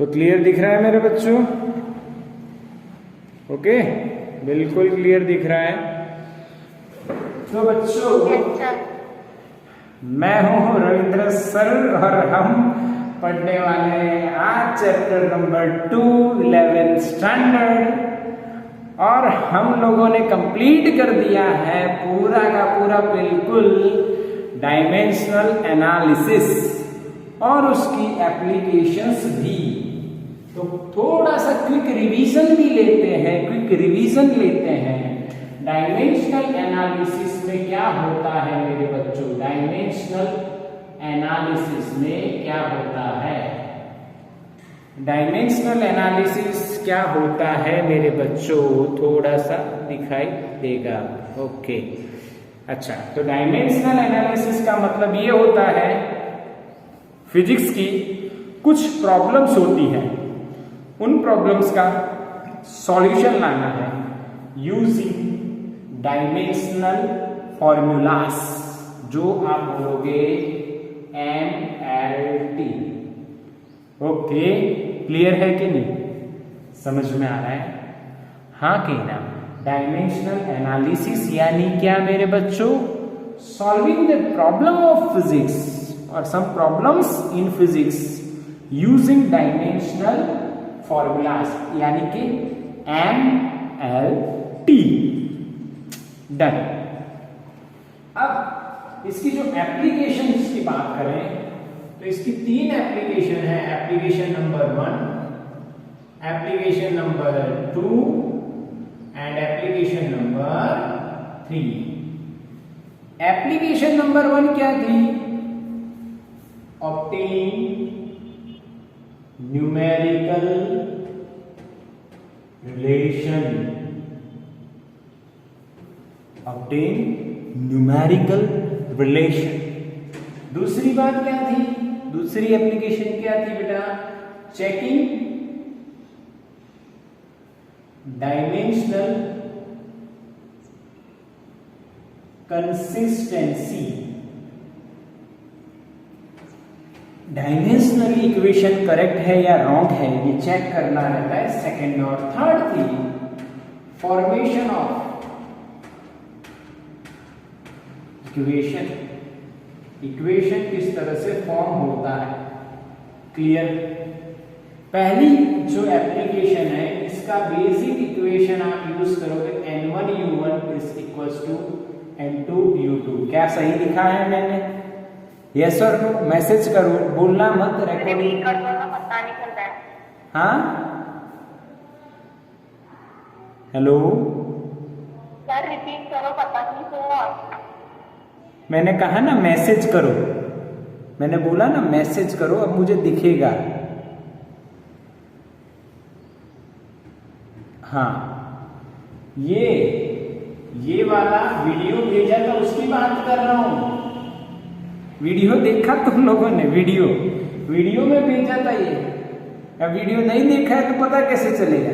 तो क्लियर दिख रहा है मेरे बच्चों? ओके, बिल्कुल क्लियर दिख रहा है। तो बच्चों मैं हूं रविंद्र सर और हम पढ़ने वाले हैं आज चैप्टर नंबर 2 11th स्टैंडर्ड, और हम लोगों ने कंप्लीट कर दिया है पूरा का पूरा बिल्कुल डायमेंशनल एनालिसिस और उसकी एप्लीकेशंस भी। तो थोड़ा सा क्विक रिवीजन भी लेते हैं, डायमेंशनल एनालिसिस में क्या होता है मेरे बच्चों, डायमेंशनल एनालिसिस में क्या होता है, डायमेंशनल एनालिसिस क्या होता है मेरे बच्चों, थोड़ा सा दिखाई देगा। ओके, अच्छा, तो डायमेंशनल एनालिसिस का मतलब ये होता है फिजिक्स की कुछ प्रॉब्लम्स होती हैं, उन प्रॉब्लम्स का सॉल्यूशन लाना है यूजिंग डायमेंशनल फॉर्मूलास, जो आप बोलोगे MLT। ओके, क्लियर है कि नहीं, समझ में आ रहा है? हाँ कि ना? डायमेंशनल एनालिसिस यानी क्या मेरे बच्चों, solving the problem of physics और some problems in physics using dimensional formulas, यानी कि MLT। डन। अब इसकी जो एप्लीकेशन की बात करें तो इसकी 3 एप्लीकेशन है, application number 1, application number 2 and application number 3। Application number 1 क्या थी? Obtain numerical relation, obtain numerical relation. दूसरी बात क्या थी, दूसरी एप्लीकेशन क्या थी बेटा? Checking dimensional consistency, dimensionally equation correct है या रॉन्ग है ये चेक करना रहता है सेकंड। और थर्ड थी फॉर्मेशन ऑफ इक्वेशन, इक्वेशन किस तरह से फॉर्म होता है। क्लियर? पहली जो एप्लीकेशन है इसका बेसिक इक्वेशन आप यूज करोगे N1U1 is equals to N2U2। क्या सही लिखा है मैंने? यस और नो? मैसेज करो, बोलना मत, रिकॉर्डिंग कर दो ना, पता नहीं चल रहा है। हाँ, हेलो सर रिपीट करो, पता नहीं चल रहा। मैंने कहा ना मैसेज करो, मैंने बोला ना मैसेज करो, अब मुझे दिखेगा। हाँ, ये वाला वीडियो भेजा था उसकी बात कर रहा हूं। वीडियो देखा तुम लोगों ने? वीडियो में भेजा था ये। अब वीडियो नहीं देखा है तो पता कैसे चलेगा?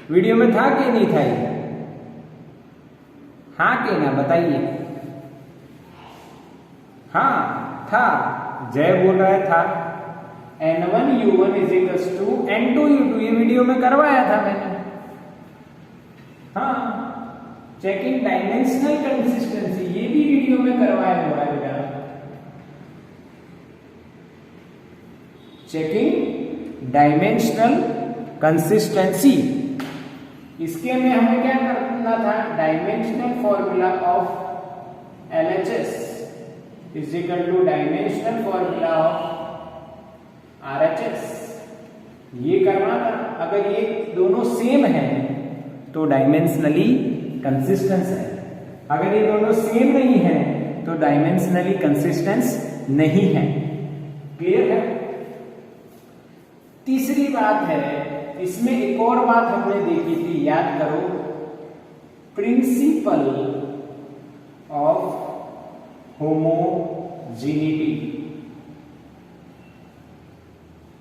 वीडियो में था कि नहीं था ये? हाँ कि ना, बताइए। हाँ था, जय बोल रहा था। N1U1 is equals to N2U2, ये वीडियो में करवाया था मैंने। हाँ, चेकिंग डायमेंशनल कंसिस्टेंसी, ये भी वीडियो में करवाया हुआ है बेटा। चेकिंग डायमेंशनल कंसिस्टेंसी, इसके में हमें क्या करना था? Dimensional formula of LHS is equal two dimensional formula of RHS, ये करना था। अगर ये दोनों सेम है तो डायमेंशनली कंसिस्टेंस है, अगर ये दोनों सेम नहीं है तो डायमेंशनली कंसिस्टेंस नहीं है। क्लियर है? तीसरी बात है, इसमें एक और बात हमने देखी थी, याद करो, principle of homogeneity.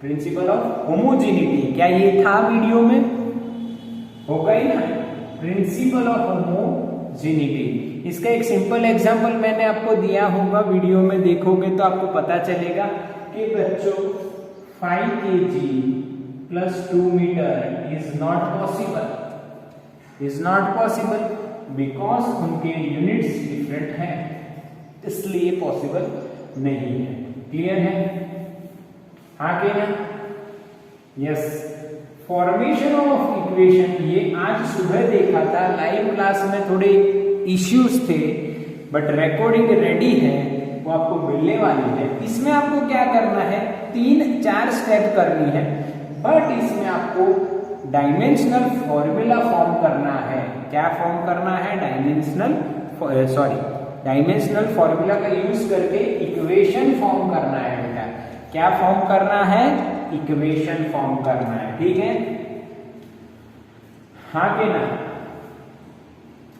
Principle of homogeneity क्या ये था वीडियो में? होगा ही ना, प्रिंसिपल ऑफ होमोजेनिटी। इसका एक सिंपल एग्जांपल मैंने आपको दिया होगा, वीडियो में देखोगे तो आपको पता चलेगा कि बच्चों 5 kg plus 2 meter is not possible. Is not possible because उनके यूनिट्स डिफरेंट हैं, इसलिए पॉसिबल नहीं है। क्लियर है? आगे ना, यस, फॉर्मेशन ऑफ इक्वेशन, ये आज सुबह देखा था लाइव क्लास में, थोड़े इश्यूज थे बट रिकॉर्डिंग रेडी है, वो आपको मिलने वाली है। इसमें आपको क्या करना है, 3-4 स्टेप करनी है, बट इसमें आपको डायमेंशनल फॉर्मूला फॉर्म करना है। क्या फॉर्म करना है? डायमेंशनल फॉर्मूला का यूज करके इक्वेशन फॉर्म करना है बेटा। क्या फॉर्म करना है? इक्वेशन फॉर्म करना है। ठीक है? हाँ के ना,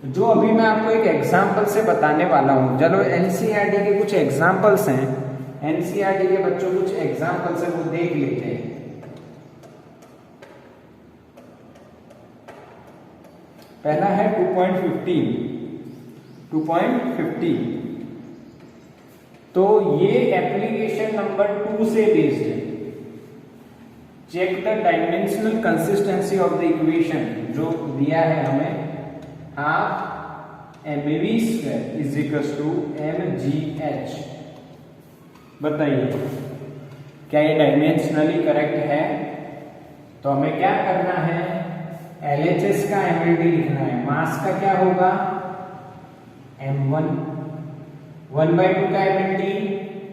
जो अभी मैं आपको एक एग्जाम्पल से बताने वाला हूं, चलो एनसीईआरटी के कुछ एग्जाम्पल्स हैं, एनसीईआरटी के बच्चों कुछ एग्जाम्पल्स हैं, वो देख लेते हैं। पहला है 2.15 तो ये एप्लीकेशन नंबर 2 से बेस्ड है। Check the dimensional consistency of the equation, जो दिया है हमें, half mv square is equal to mgh। बताइए क्या ये डायमेंशनली करेक्ट है? तो हमें क्या करना है, LHS का mld लिखना है। मास का क्या होगा? m1। 1/2 का mld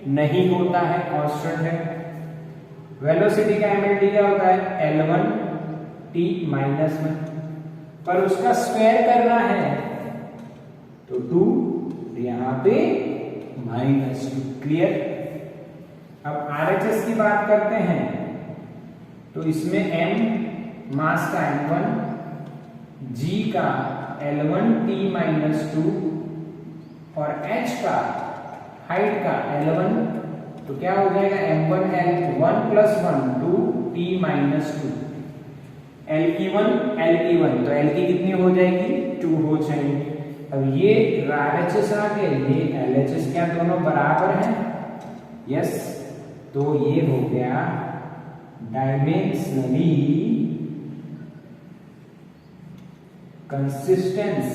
नहीं होता है, कांस्टेंट है। वेलोसिटी का mld क्या होता है? L1t-1, पर उसका स्क्वायर करना है तो 2, यहां पे -2। क्लियर? अब RHS की बात करते हैं तो इसमें m मास का m1, g का L1t-2 और h का हाइट का L1, तो क्या हो जाएगा? m1 L1 + 1 2t-2। L की 1 तो L की कितनी हो जाएगी? 2 हो जाएगी। अब ये RHS आ गए, ये LHS, क्या दोनों बराबर हैं? यस, तो ये हो गया dimensionally consistence.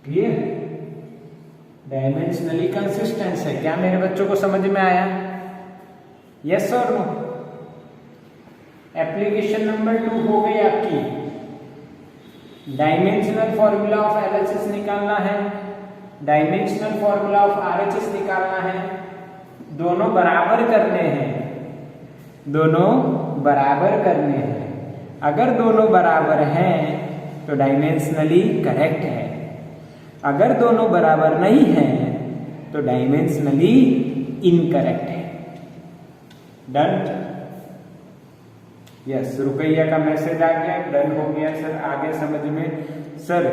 Clear? Dimensionally consistence है। क्या मेरे बच्चों को समझ में आया? यस और नो? एप्लीकेशन नंबर 2 हो गई आपकी। डायमेंशनल फॉर्मूला ऑफ LHS निकालना है, डायमेंशनल फॉर्मूला ऑफ RHS निकालना है, दोनों बराबर करने हैं, दोनों बराबर करने हैं। अगर दोनों बराबर हैं तो डायमेंशनली करेक्ट है, अगर दोनों बराबर नहीं हैं तो डायमेंशनली इनकरेक्ट है। डन? यस, रुकैया का मैसेज आ गया, डन हो गया सर। आगे समझ में? सर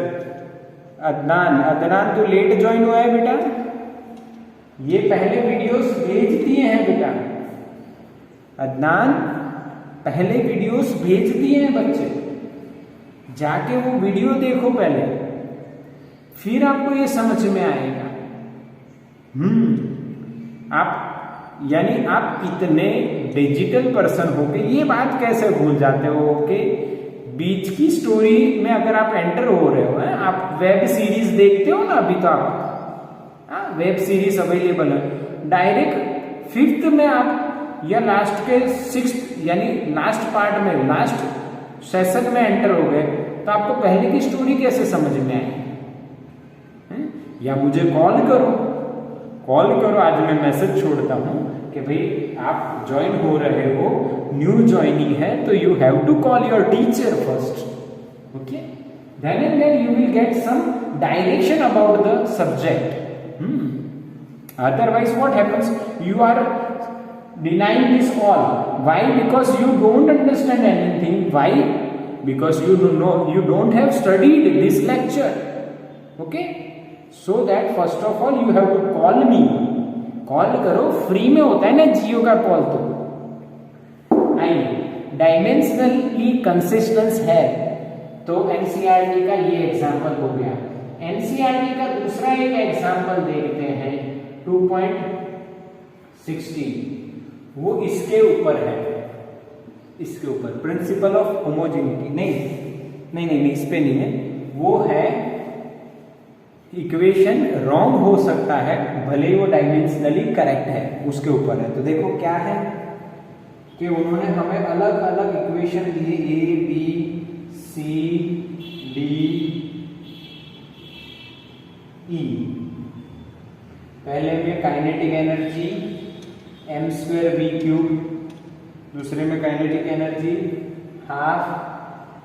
अदनान तू लेट ज्वाइन हुआ है बेटा, ये पहले वीडियोस भेज दिए हैं बेटा। अदनान पहले वीडियोस भेज दिए हैं बच्चे, जाके वो वीडियो देखो पहले, फिर आपको ये समझ में आएगा। आप यानी आप इतने डिजिटल पर्सन हो गए, ये बात कैसे भूल जाते हो कि बीच की स्टोरी में अगर आप एंटर हो रहे हो, आप वेब सीरीज देखते हो ना, अभी तो आप वेब सीरीज अवेलेबल है, डायरेक्ट 5th में आप या लास्ट के 6th यानी लास्ट पार्ट में, लास्ट सेशन में एंटर हो गए, तो आपको पहले की स्टोरी कैसे समझ में आई? या मुझे कॉल करो, आज मैं मैसेज छोड़ता हूं कि भाई आप ज्वाइन हो रहे हो, न्यू ज्वाइनिंग है, तो you have to call your teacher first, okay? Then and then you will get some direction about the subject. Otherwise what happens? You are denying this call. Why? Because you don't understand anything. Why? Because you don't have studied this lecture. Okay? So that first of all you have to call me. Call करो, free में होता है ना जियो का call. तो आइए, dimensionally consistence है तो एनसीईआरटी का ये एग्जांपल हो गया। एनसीईआरटी का दूसरा एक एग्जांपल देखते 2.16 वो इसके ऊपर है, इसके ऊपर प्रिंसिपल ऑफ होमोजेनिटी नहीं इस पे नहीं है, वो है इक्वेशन रॉन्ग हो सकता है भले ही वो डायमेंशनली करेक्ट है, उसके ऊपर है। तो देखो क्या है कि उन्होंने हमें अलग अलग इक्वेशन दिए A B C D E. पहले में काइनेटिक एनर्जी m²v³, दूसरे में काइनेटिक एनर्जी हाफ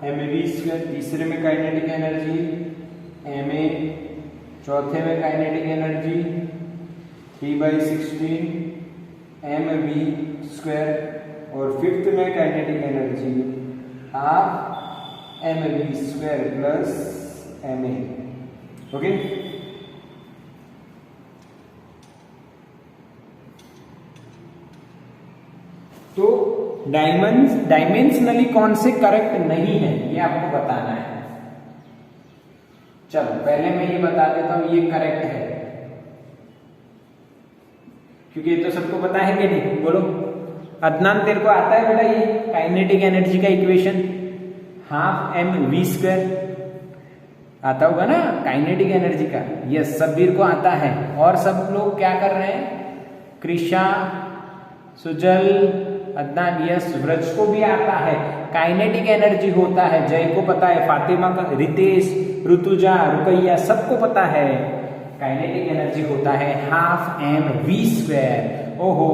mv², तीसरे में काइनेटिक एनर्जी ma, चौथे में काइनेटिक एनर्जी 3/16 mv², और फिफ्थ में kinetic energy half mv² plus ma। Okay, तो डायमेंशनली कौन से करेक्ट नहीं है ये आपको बताना है। चलो पहले मैं ये बता देता हूं ये करेक्ट है, क्योंकि ये तो सबको पता है कि नहीं, बोलो अदनान तेरे को आता है बेटा ये काइनेटिक एनर्जी का इक्वेशन हाफ mv², आता होगा ना काइनेटिक एनर्जी का? यस, सब्बीर को आता है। और सब लोग क्या कर रहे हैं? कृषा, सुजल, अदनान, यस, व्रज को भी आता है। काइनेटिक एनर्जी होता है, जय को पता है, फातिमा का, रितेश, ऋतुजा, रुकैया, सबको पता है काइनेटिक एनर्जी होता है हाफ mv²। ओहो,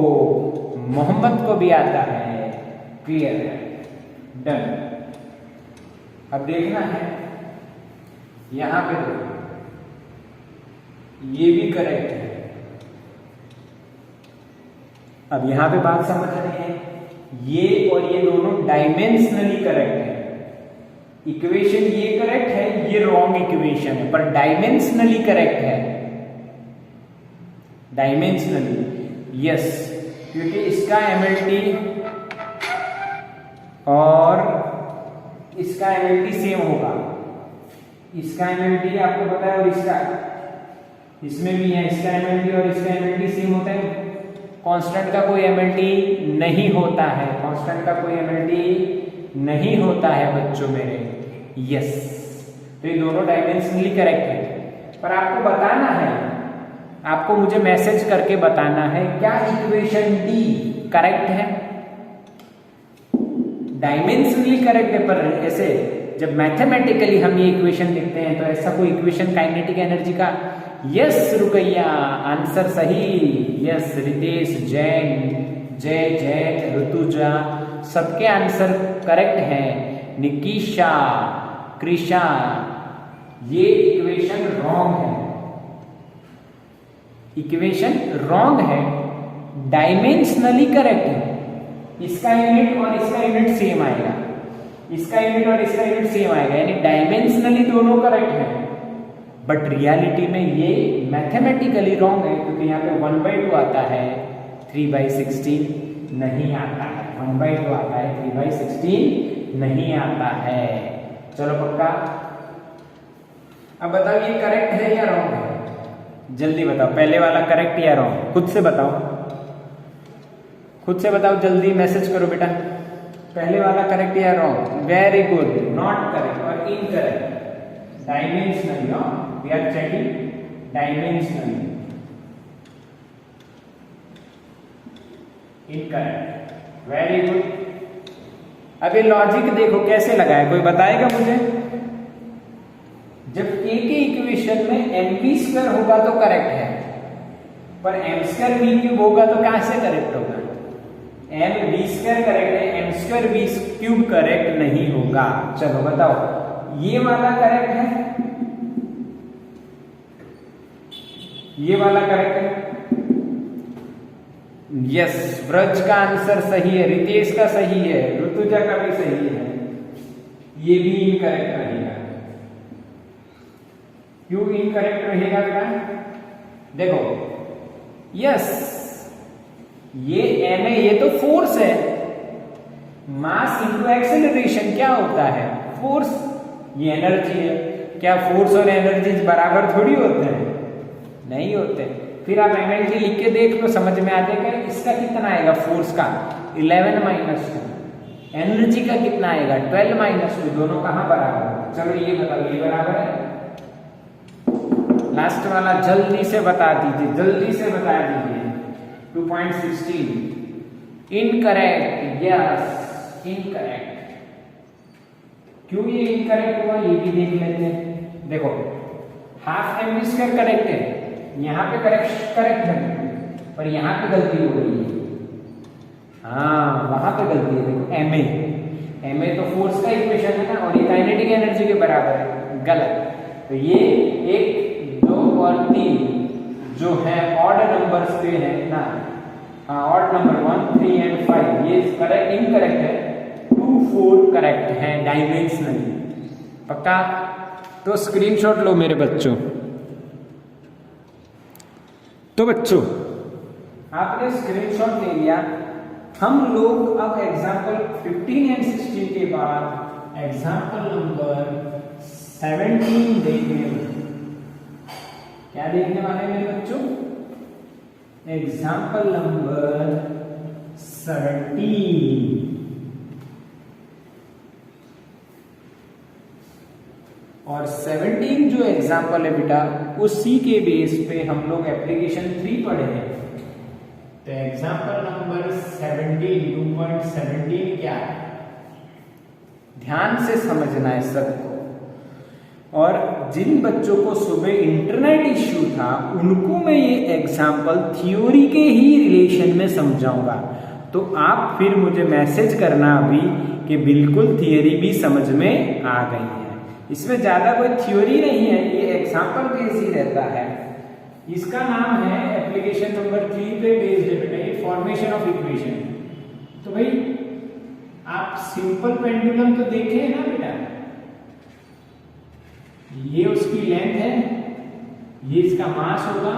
मोहम्मद को भी आता है। क्लियर है, डन। अब देखना है यहां पे, देखो ये भी करेक्ट है। अब यहां पे बात समझ रहे हैं, ये और ये दोनों डायमेंशनली करेक्ट है। इक्वेशन ये करेक्ट है, ये रॉन्ग इक्वेशन है, पर डायमेंशनली करेक्ट है। डायमेंशनली यस, क्योंकि इसका MLT और इसका MLT सेम होगा। इसका MLT आपको पता है और इसका, इसमें भी है, इसका MLT और इसका MLT सेम होता है। कांस्टेंट का कोई MLT नहीं होता है, कांस्टेंट का कोई MLT नहीं होता है बच्चों मेरे। यस, तो ये दोनों डायमेंशनली करेक्ट है, पर आपको बताना है, आपको मुझे मैसेज करके बताना है क्या इक्वेशन डी करेक्ट है? डायमेंशनली करेक्ट है, पर ऐसे जब मैथमेटिकली हम ये इक्वेशन लिखते हैं तो ऐसा कोई इक्वेशन काइनेटिक एनर्जी का? यस रुकैया, आंसर सही। यस रितेश, जैन, जय, ऋतुजा, सबके आंसर करेक्ट हैं। निकिशा, कृषा, ये इक्वेशन रॉन्ग है, इक्वेशन रॉन्ग है। डायमेंशनली करेक्ट है, इसका यूनिट और इसका यूनिट सेम आएगा, इसका यूनिट और इसका यूनिट सेम आएगा, यानी डायमेंशनली दोनों करेक्ट है, बट रियलिटी में ये मैथमेटिकली रॉन्ग है, क्योंकि यहाँ पे 1/2 आता है, 3/16 नहीं आता है। 1/2 आता है, 3/16 नहीं आता है। चलो पक्का, अब बताओ ये करेक्ट है या रॉन्ग है? जल्दी बताओ, पहले वाला करेक्ट या रॉन्ग? खुद से बताओ, खुद से बताओ, जल्दी मैसेज करो बेटा। पहले वाला करेक्ट या wrong? Very good, not correct और incorrect. Dimensionally, no we are checking dimensionally, incorrect. Very good. अब ये लॉजिक देखो कैसे लगा है, कोई बताएगा मुझे? जब ए के इक्वेशन में mv² होगा तो करेक्ट है, पर m²v³ होगा तो कहां से करेक्ट होगा? mv² करेक्ट है, m²v³ करेक्ट नहीं होगा। चलो बताओ, ये वाला करेक्ट है, ये वाला करेक्ट है? यस, व्रज का आंसर सही है, रितेश का सही है, ऋतुजा का भी सही है, ये भी इनकरेक्ट रहेगा। क्यों इनकरेक्ट रहेगा बेटा? देखो, यस, ये ma, ये तो फोर्स है, मास इनटू एक्सेलरेशन क्या होता है? फोर्स। ये एनर्जी है, क्या फोर्स और एनर्जी बराबर थोड़ी होते हैं? नहीं होते। फिर आप MLT लिख के देख लो, समझ में आ जाएगा। इसका कितना आएगा फोर्स का 11 - 2, एनर्जी का कितना आएगा 12 - 2, दोनों कहाँ बराबर है? चलो ये बताओ, ये बराबर है? लास्ट वाला जल्दी से बता दीजिए, जल्दी से बता दीजिए। 2.16 इनकरेक्ट, यस इनकरेक्ट। क्यों ये इनकरेक्ट हुआ ये भी देख लेते हैं। देखो हाफ mv² करेक्ट है, यहाँ पे करेक्ट है, पर यहाँ पे गलती हो रही है। हाँ वहां पे गलती है। देखो ma तो फोर्स का इक्वेशन है ना, और ये काइनेटिक एनर्जी के बराबर है, गलत। तो ये 1, 2 और 3 जो है ऑड नंबर्स पे है ना, हाँ ऑड नंबर 1, 3 एंड 5 ये करेक्ट इनकरेक्ट है। 2, 4 करेक्ट है डायमेंशनली, पक्का? तो स्क्रीनशॉट लो मेरे बच्चों। तो बच्चों आपने स्क्रीनशॉट ले लिया। हम लोग अब एग्जाम्पल 15 एंड 16 के बाद एग्जाम्पल नंबर 17 देखने वाले। क्या देखने वाले मेरे बच्चों? Example number 17। और 17 जो एग्जाम्पल है बेटा, उसी के बेस पे हम लोग एप्लीकेशन 3 पढ़े हैं। तो एग्जाम्पल नंबर 17 2.17 क्या है? ध्यान से समझना है सबको। और जिन बच्चों को सुबह इंटरनेट इश्यू था उनको मैं ये एग्जाम्पल थ्योरी के ही रिलेशन में समझाऊंगा। तो आप फिर मुझे मैसेज करना अभी कि बिल्कुल थियरी भी समझ में आ गई है। इसमें ज्यादा कोई थ्योरी नहीं है, ये एग्जाम्पल बेस्ड ही रहता है। इसका नाम है एप्लीकेशन नंबर 3 पे बेस्ड है बेटा, ये फॉर्मेशन ऑफ इक्वेशन। तो भाई आप सिंपल पेंडुलम तो देखे हैं ना बेटा, ये उसकी लेंथ है, ये इसका मास होगा,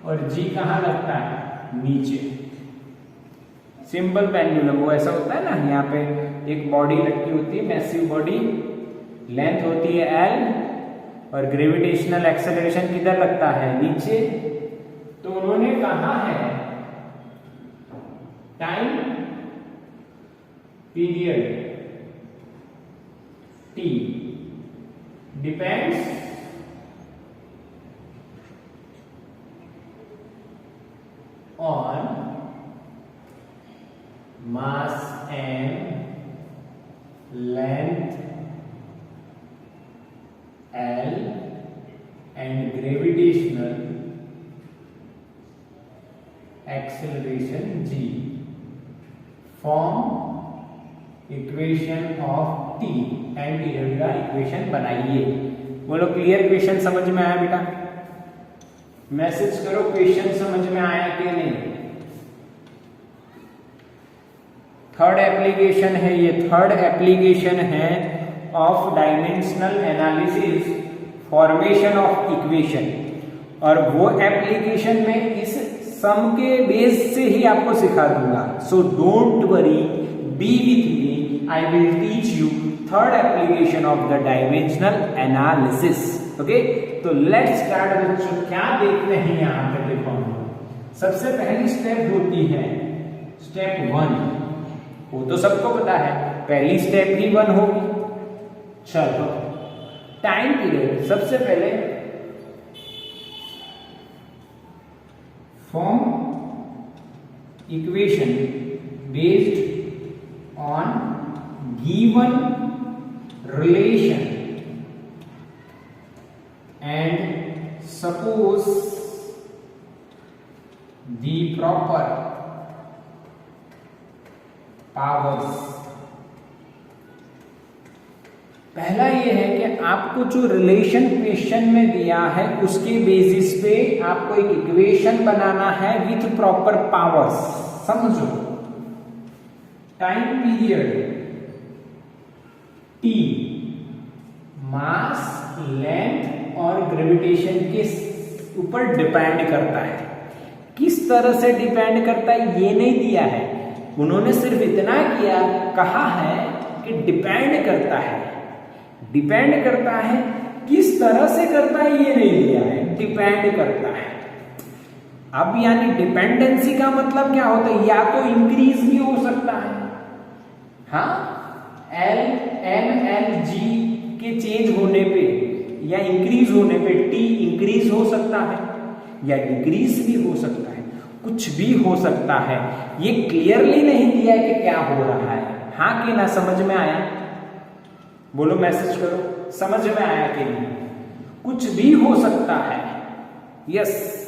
और जी कहाँ लगता है? नीचे। सिंपल पेंडुलम वो ऐसा होता है ना, यहाँ पे एक बॉडी लटकी होती है, मैसिव बॉडी, लेंथ होती है L, और ग्रेविटेशनल एक्सेलरेशन किधर लगता है? नीचे। तो उन्होंने कहा है time period T depends on mass m, length L and gravitational acceleration G form equation of T and period का इक्वेशन बनाइए। बोलो क्लियर? क्वेश्चन समझ में आया बेटा? मैसेज करो क्वेश्चन समझ में आया कि नहीं। थर्ड एप्लीकेशन है ये, थर्ड एप्लीकेशन है of dimensional analysis formation of equation. और वो एप्लीकेशन में इस सम के बेस से ही आपको सिखा दूंगा। So don't worry, B with me, I will teach you third application of the dimensional analysis. Okay, तो लेट्स स्टार्ट बच्चों। क्या देखते हैं यहाँ पे? देखो सबसे पहली स्टेप होती है स्टेप 1, वो तो सबको पता है, पहली स्टेप ही 1 होगी। चलो टाइम पीरियड, सबसे पहले form equation based on given relation and suppose the proper powers. पहला ये है कि आपको जो रिलेशन क्वेश्चन में दिया है उसके बेसिस पे आपको एक इक्वेशन बनाना है विथ प्रॉपर पावर्स। समझो, टाइम पीरियड T मास, लेंथ और ग्रेविटेशन के ऊपर डिपेंड करता है। किस तरह से डिपेंड करता है ये नहीं दिया है, उन्होंने सिर्फ इतना किया, कहा है कि डिपेंड करता है। डिपेंड करता है किस तरह से करता है ये नहीं दिया है, डिपेंड करता है। अब यानी डिपेंडेंसी का मतलब क्या होता है, या तो इंक्रीज भी हो सकता है, हाँ एल एम एल जी के चेंज होने पे या इंक्रीज होने पे टी इंक्रीज हो सकता है या डिक्रीज भी हो सकता है, कुछ भी हो सकता है। ये क्लियरली नहीं दिया कि क्या हो रहा है, हाँ कि ना, समझ में आया? बोलो, मैसेज करो, समझ में आया कि नहीं? कुछ भी हो सकता है, यस।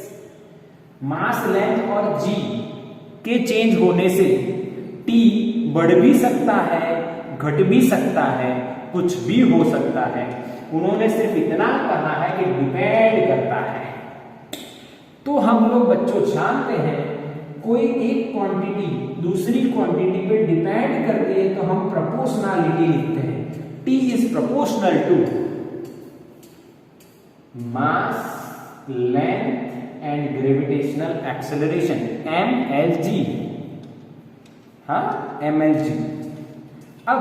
मास लेंथ और जी के चेंज होने से टी बढ़ भी सकता है, घट भी सकता है, कुछ भी हो सकता है। उन्होंने सिर्फ इतना कहा है कि डिपेंड करता है। तो हम लोग बच्चों जानते हैं, कोई एक क्वांटिटी दूसरी क्वांटिटी पे डिपेंड करती है तो हम प्रोपोर्शनलिटी लिखते हैं। T is proportional to mass length and gravitational acceleration, mLg, हाँ mLg। अब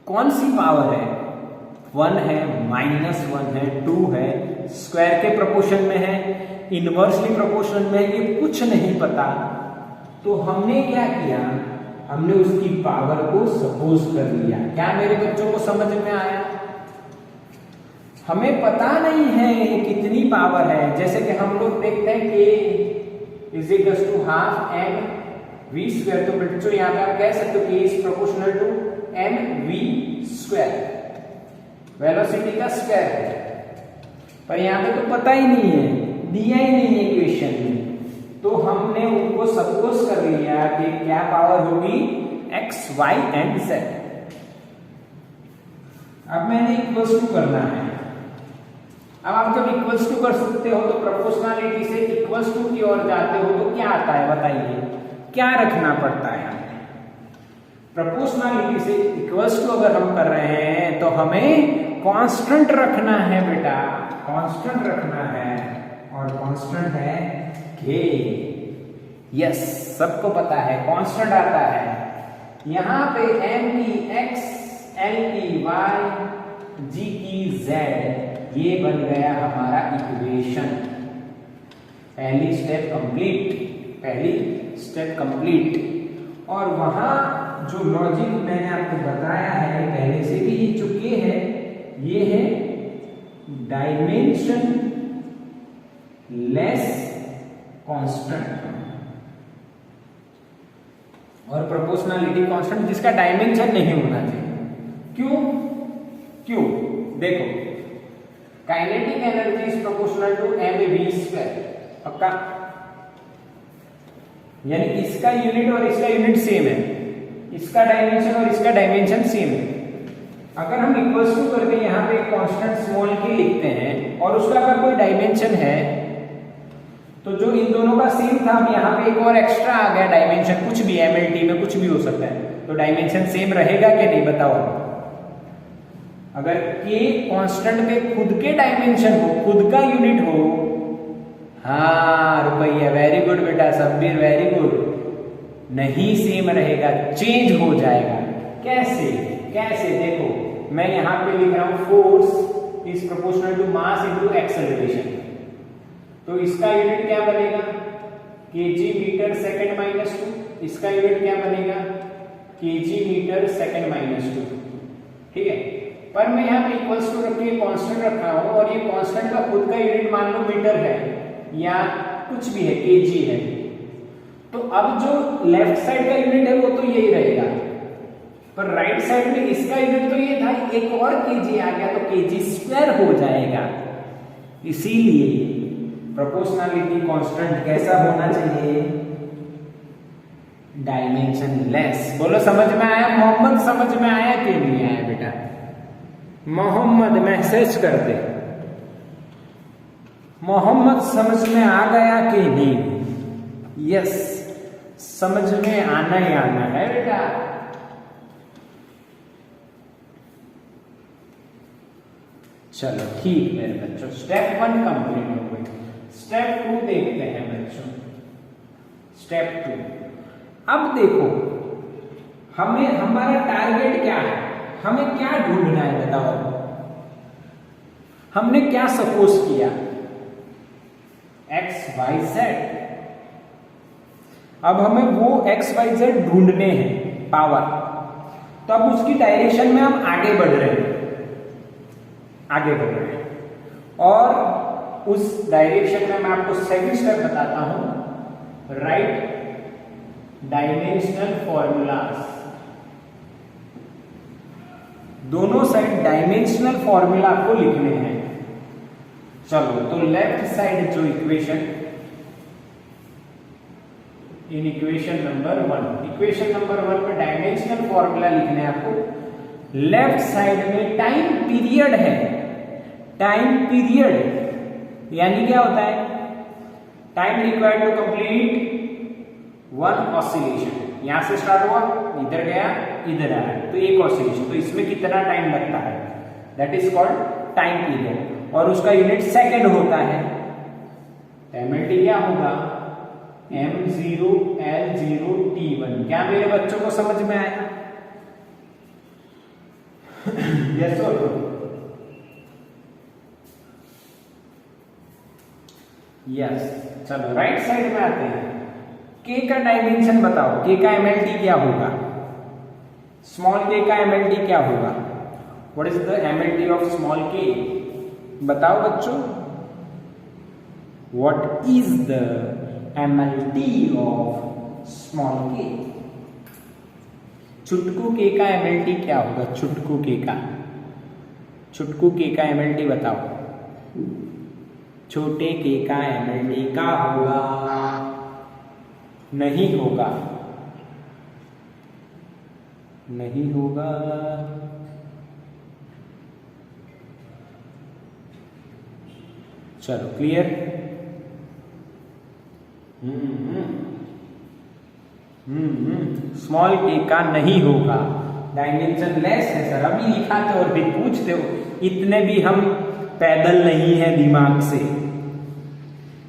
कौन सी पावर है, 1 है, -1 है, 2 है, स्क्वायर के प्रोपोर्शन में है, इनवर्सली प्रोपोर्शन में, ये कुछ नहीं पता। तो हमने क्या किया, हमने उसकी पावर को सपोज कर लिया। क्या मेरे बच्चों को समझ में आया? हमें पता नहीं है कितनी पावर है। जैसे कि हम लोग देखते हैं k is equal to half M V square, तो बच्चों यहाँ पे आप कह सकते हो k is proportional to M V square, velocity का स्क्वायर है। पर यहाँ पे तो पता ही नहीं है, दिया ही नहीं है क्वेश्चन में, तो हमने उनको सपोज कर लिया कि क्या पावर होगी, x, y एंड z। अब मैंने इक्वल्स टू करना है। अब आप जब इक्वल्स टू कर सकते हो तो प्रोपोर्शनलिटी से इक्वल्स टू की ओर जाते हो तो क्या आता है बताइए, क्या रखना पड़ता है? प्रोपोर्शनलिटी से इक्वल्स टू अगर हम कर रहे हैं तो हमें कांस्टेंट रखना है बेटा, कांस्टेंट रखना है, और कांस्टेंट है k। यस, सबको पता है कांस्टेंट आता है। यहां पे m की x, l की y, g की z, ये बन गया हमारा इक्वेशन। पहली स्टेप कंप्लीट, पहली स्टेप कंप्लीट। और वहां जो लॉजिक मैंने आपको बताया है पहले से भी ये चुके हैं, ये है डायमेंशन लेस कांस्टेंट और प्रोपोर्शनलिटी कांस्टेंट जिसका डायमेंशन नहीं होना चाहिए। क्यों? देखो, kinetic energy is proportional to mv square, पक्का? यानी इसका यूनिट और इसका यूनिट सेम है, इसका डायमेंशन और इसका डायमेंशन सेम है। अगर हम इक्वल्स टू करके यहाँ पे कांस्टेंट स्मॉल k लिखते हैं और उसका अगर कोई डायमेंशन है तो जो इन दोनों का सेम था, हम यहाँ पे एक और एक्स्ट्रा आ गया डायमेंशन, कुछ भी mlt में कुछ भी हो सकता है, तो डायमेंशन सेम रहेगा कि नहीं बताओ? अगर k कांस्टेंट पे खुद के डायमेंशन हो, खुद का यूनिट हो, हाँ रुपया, वेरी गुड बेटा सब्बीर, वेरी गुड। नहीं सेम रहेगा, चेंज हो जाएगा। कैसे? देखो, मैं यहां पे लिख रहा हूं force is proportional to mass into acceleration, तो इसका यूनिट क्या बनेगा, kg मीटर सेकंड माइनस 2। इसका यूनिट क्या बनेगा, kg मीटर सेकंड माइनस 2। ठीक है, पर मैं यहाँ पे इक्वल्स टू रख के कांस्टेंट रखा हूं और ये कांस्टेंट का खुद का यूनिट मान लो मीटर है या कुछ भी है, kg है। तो अब जो लेफ्ट साइड का यूनिट है वो तो यही रहेगा, पर राइट साइड में इसका यूनिट तो ये था, एक और kg आ गया तो kg स्क्वायर हो जाएगा। इसीलिए प्रोपोर्शनलिटी कांस्टेंट कैसा होना चाहिए, डायमेंशन लेस। बोलो समझ में आया? मोहम्मद समझ में आया कि नहीं आया बेटा? मोहम्मद मैसेज कर दे, मोहम्मद समझ में आ गया कि नहीं? यस, समझ में आना ही आना है बेटा। चलो ठीक है बच्चों, स्टेप 1 कंप्लीट हो गई। स्टेप 2 देखते हैं बच्चों। स्टेप 2, अब देखो, हमें हमारा टारगेट क्या है, हमें क्या ढूंढना है बताओ? हमने क्या सपोज किया, XYZ। अब हमें वो XYZ ढूंढने हैं पावर, तो अब उसकी डायरेक्शन में हम आगे बढ़ रहे हैं, और उस डायरेक्शन में मैं आपको सेकंड स्टेप बताता हूं, राइट डायमेंशनल फॉर्मूलाज। दोनों साइड डायमेंशनल फॉर्मूला को लिखने हैं। चलो, तो लेफ्ट साइड जो इक्वेशन, इन इक्वेशन नंबर 1 में डायमेंशनल फॉर्मूला लिखने हैं आपको। लेफ्ट साइड में टाइम पीरियड है, टाइम पीरियड यानी क्या होता है, time required to complete one oscillation. यहां से स्टार्ट हुआ, इधर गया, इधर आया, तो एक ऑसिलेशन, तो इसमें कितना टाइम लगता है, that is called time period, और उसका यूनिट सेकंड होता है। एमएलटी क्या होगा, m0 l0 t1। क्या मेरे बच्चों को समझ में आया? यस और नो? यस। चलो राइट साइड में आते हैं। k का डायमेंशन बताओ, k का mlt क्या होगा, स्मॉल k का mlt क्या होगा, what is the mlt of small k? बताओ बच्चों, what is the mlt of small k? छुटकू k का mlt क्या होगा, छुटकू k का mlt बताओ। छोटे k का mlt क्या होगा, नहीं होगा, नहीं होगा। चलो क्लियर? स्मॉल के का नहीं होगा, डायमेंशन लेस है सर, अभी लिखा तो और भी पूछते हो, इतने भी हम पैदल नहीं है दिमाग से।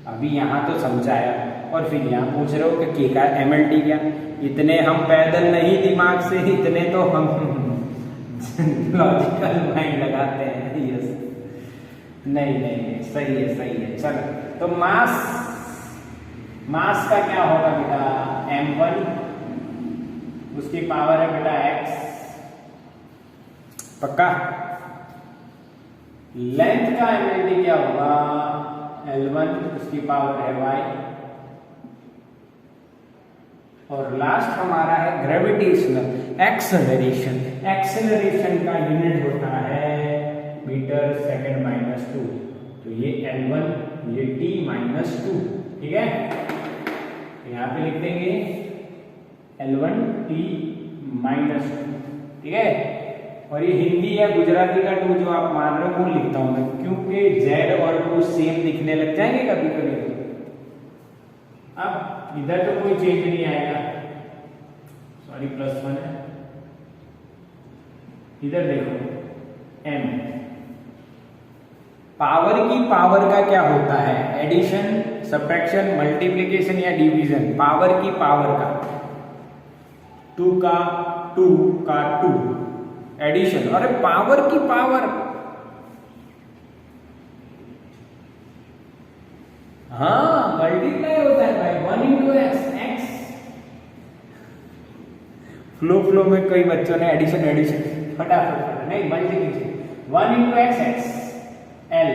अभी यहां तो समझाया और फिर यहां पूछ रहे हो कि के का एमएलटी क्या, इतने हम पैदल नहीं दिमाग से, इतने तो हम लॉजिकल माइंड लगाते हैं। यस, नहीं नहीं नहीं, सही है सही है। चलो, तो मास का क्या होगा बेटा, m1, उसकी पावर है बेटा x, पक्का। लेंथ का एमएलटी क्या होगा, L1, उसकी पावर है y, और लास्ट हमारा है ग्रेविटेशनल एक्सेलरेशन। एक्सेलरेशन का यूनिट होता है मीटर सेकंड माइनस 2, तो ये L1, ये t-2, ठीक है। यहाँ पे लिख देंगे L1 t-2, ठीक है। और ये हिंदी या गुजराती का 2 जो आप मान रहे हो वो लिखता हूं मैं, क्योंकि Z और 2 सेम दिखने लग जाएंगे कभी कभी। अब इधर तो कोई चेंज नहीं आएगा, सॉरी +1 है, इधर देखो m। पावर की पावर का क्या होता है, एडिशन, सब्ट्रैक्शन, मल्टीप्लिकेशन या डिवीजन। पावर की पावर का 2 का 2 एडिशन। अरे पावर की पावर, हाँ मल्टीप्लाई होता है भाई, 1 इंटू x। फ्लो में कई बच्चों ने एडिशन फटाफट, नहीं multiplication. 1 into x L,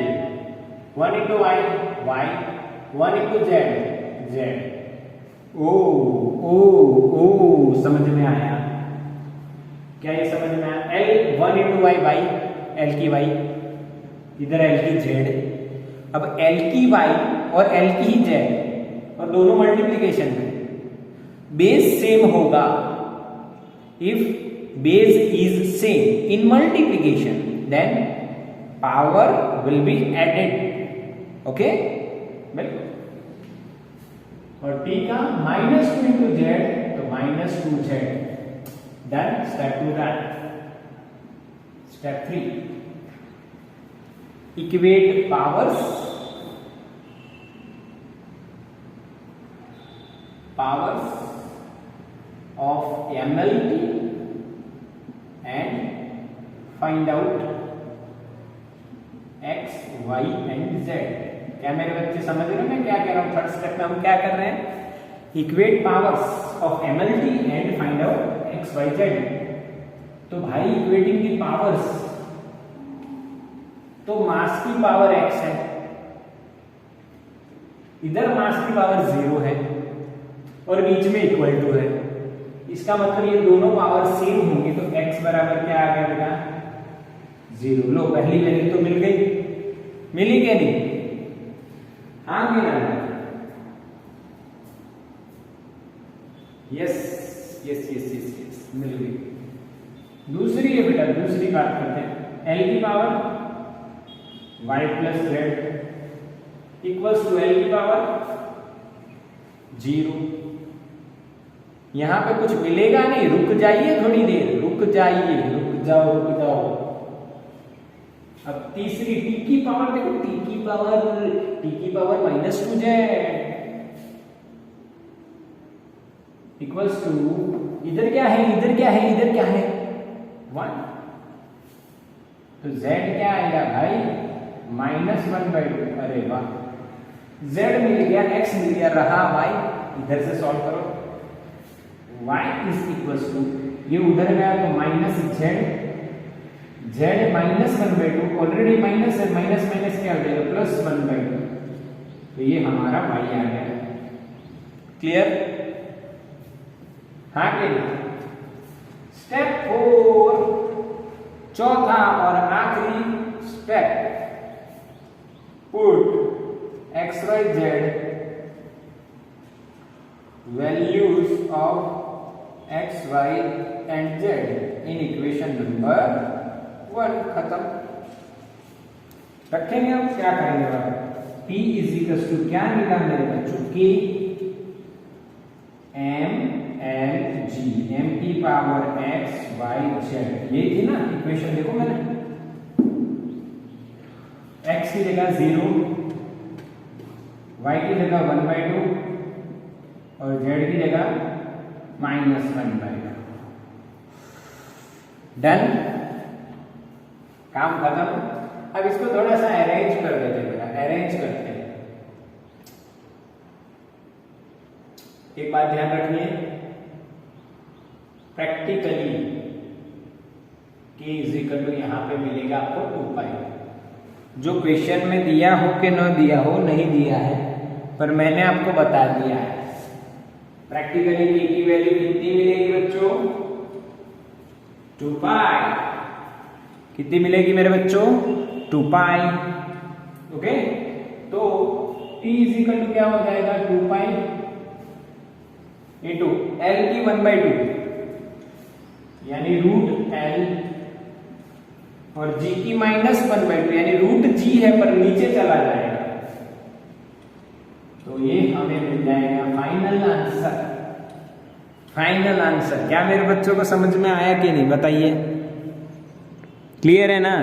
1 into y 1 into z। ओ समझ में आया क्या, ये समझ में आया। L 1 इंटू y, L की y, इधर L की z। अब L की y और L की z, और दोनों मल्टीप्लिकेशन में बेस सेम होगा। If base is same in multiplication, then power will be added. Okay, बिल्कुल। और t का -2 इंटू z, तो -2z। Done, step 2 done. Step 3, equate powers of MLT and find out x y and z. क्या मेरे बच्चे समझ रहे हैं मैं क्या कह रहा हूँ? थर्ड स्टेप में हम क्या कर रहे हैं? Equate powers of MLT and find out x y z. तो भाई इक्वेटिंग की पावर्स, तो मास की पावर x है, इधर मास की पावर 0 है और बीच में इक्वल टू है। इसका मतलब ये दोनों पावर सेम होंगी, तो x बराबर क्या आ गया बेटा? 0। लो पहली वैल्यू तो मिल गई, मिली क्या नहीं? हाँ मिला। Yes yes yes yes yes मिल गई। दूसरी है बेटा, दूसरी बात करते हैं। l की power y plus z equals to l की पावर 0। यहां पे कुछ मिलेगा नहीं, रुक जाइए थोड़ी देर, रुक जाइए, रुक जाओ रुक जाओ। अब तीसरी t की पावर देखो, t की पावर -2 जेड इक्वल्स टू, इधर क्या है, इधर क्या है, इधर क्या है? 1। तो z क्या आएगा भाई? -1/2। अरे वाह, z मिल गया, x मिल गया, रहा y। इधर से सॉल्व करो, y इज इक्वल्स टू, ये उधर गया तो -z, z -1/2, ऑलरेडी माइनस है, माइनस माइनस क्या हो जाएगा? +1/2। तो ये हमारा y आ गया। क्लियर? हाँ कि स्टेप 4, चौथा और आखिरी step, put x y z values of x y and z in equation number 1। खत्म। रखेंगे हम क्या करेंगे? P इज इक्वल टू क्या मिला मेरे बच्चों? K M L G, M की पावर x y z, ये थी ना इक्वेशन। देखो मैंने x की जगह 0, y की जगह 1/2 और z की जगह -1/2। डन, काम खत्म। अब इसको थोड़ा सा अरेंज कर देते हैं, अरेंज करते हैं। एक बात ध्यान रखिए, practically k is equal to यहां पे मिलेगा आपको 2π। जो क्वेश्चन में दिया हो कि न दिया हो, नहीं दिया है, पर मैंने आपको बता दिया है। प्रैक्टिकली k की वैल्यू कितनी मिलेगी बच्चों? 2π। कितनी मिलेगी मेरे बच्चों? 2π। ओके, तो t इज इक्वल टू क्या हो जाएगा? 2π इंटू l की 1/2 यानी √l और g की -1/2 यानी √g है पर नीचे चला जाएगा, तो ये हमें मिल जाएगा फाइनल आंसर। फाइनल आंसर क्या मेरे बच्चों को समझ में आया कि नहीं? बताइए। क्लियर है ना?